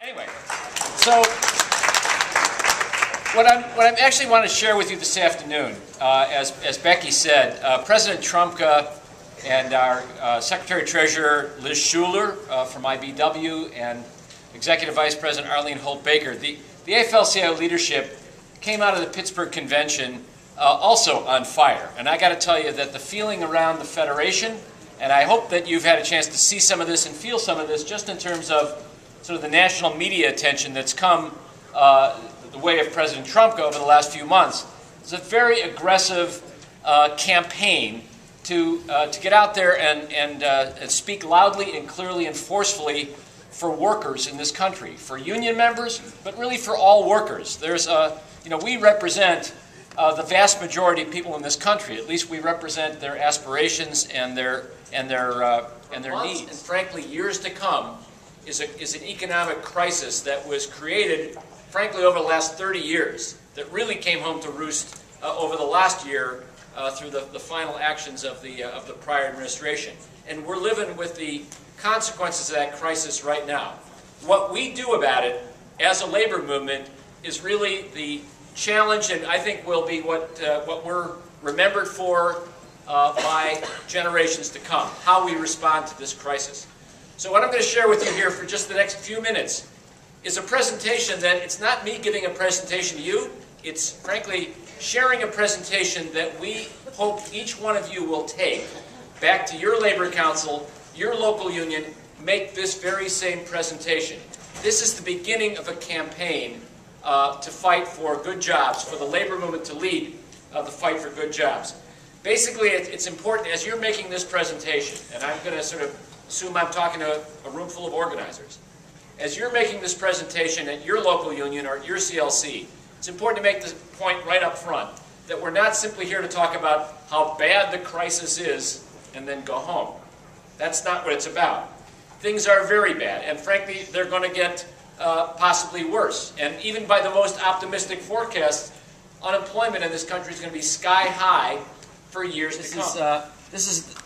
Anyway, so what I actually want to share with you this afternoon, as Becky said, President Trump and our Secretary-Treasurer Liz Shuler from IBW and Executive Vice President Arlene Holt-Baker, the AFL-CIO leadership came out of the Pittsburgh Convention also on fire. And I got to tell you that the feeling around the Federation, and I hope that you've had a chance to see some of this and feel some of this just in terms of sort of the national media attention that's come the way of President Trump over the last few months. It's a very aggressive campaign to get out there and speak loudly and clearly and forcefully for workers in this country, for union members, but really for all workers. There's we represent the vast majority of people in this country. At least we represent their aspirations and their needs. And frankly, years to come is an economic crisis that was created, frankly, over the last 30 years that really came home to roost over the last year through the final actions of the prior administration. And we're living with the consequences of that crisis right now. What we do about it as a labor movement is really the challenge, and I think will be what we're remembered for by generations to come, how we respond to this crisis. So what I'm going to share with you here for just the next few minutes is a presentation that it's not me giving a presentation to you, it's frankly sharing a presentation that we hope each one of you will take back to your labor council, your local union, make this very same presentation. This is the beginning of a campaign to fight for good jobs, for the labor movement to lead the fight for good jobs. Basically, it's important as you're making this presentation, and I'm going to sort of assume I'm talking to a room full of organizers. As you're making this presentation at your local union or at your CLC, it's important to make this point right up front, that we're not simply here to talk about how bad the crisis is and then go home. That's not what it's about. Things are very bad, and frankly, they're going to get possibly worse. And even by the most optimistic forecasts, unemployment in this country is going to be sky high for years to come.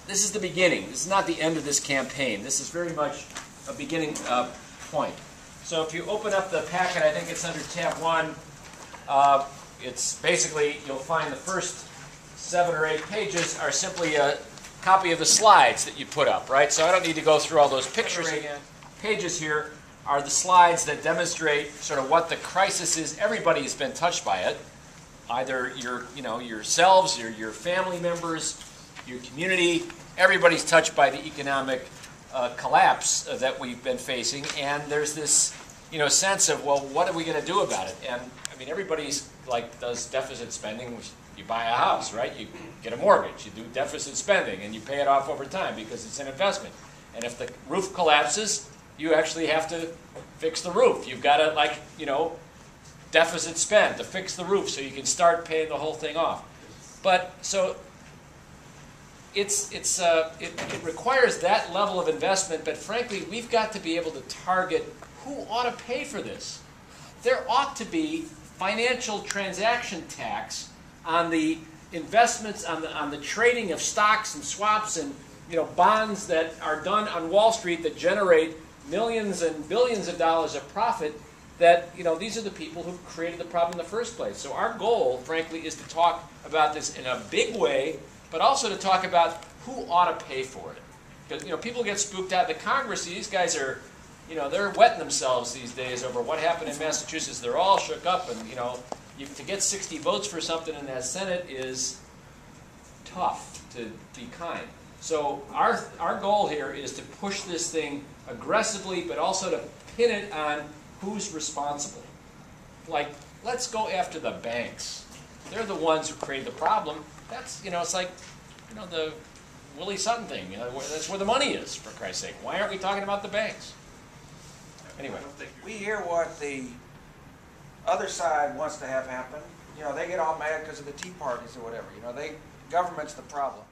This is the beginning. This is not the end of this campaign. This is very much a beginning point. So if you open up the packet, I think it's under tab 1. It's basically, you'll find the first 7 or 8 pages are simply a copy of the slides that you put up, right? So I don't need to go through all those pictures again. Pages here are the slides that demonstrate sort of what the crisis is. Everybody has been touched by it. Either yourselves, your family members, your community. Everybody's touched by the economic collapse that we've been facing, and there's this sense of, well, what are we going to do about it? And I mean, everybody's does deficit spending. You buy a house, right? You get a mortgage. You do deficit spending, and you pay it off over time because it's an investment. And if the roof collapses, you actually have to fix the roof. You've got to deficit spend to fix the roof so you can start paying the whole thing off. But so it requires that level of investment, but frankly, we've got to be able to target who ought to pay for this. There ought to be financial transaction tax on the investments, on the trading of stocks and swaps and bonds that are done on Wall Street that generate millions and billions of dollars of profit. That these are the people who created the problem in the first place. So our goal, frankly, is to talk about this in a big way, but also to talk about who ought to pay for it. Because people get spooked out. The Congress, these guys are, they're wetting themselves these days over what happened in Massachusetts. They're all shook up, and to get 60 votes for something in that Senate is tough, to be kind. So our goal here is to push this thing aggressively, but also to pin it on who's responsible. Let's go after the banks. They're the ones who created the problem. That's, it's like, the Willie Sutton thing. That's where the money is, for Christ's sake. Why aren't we talking about the banks? Anyway. We hear what the other side wants to have happen. They get all mad because of the Tea Parties or whatever. Government's the problem.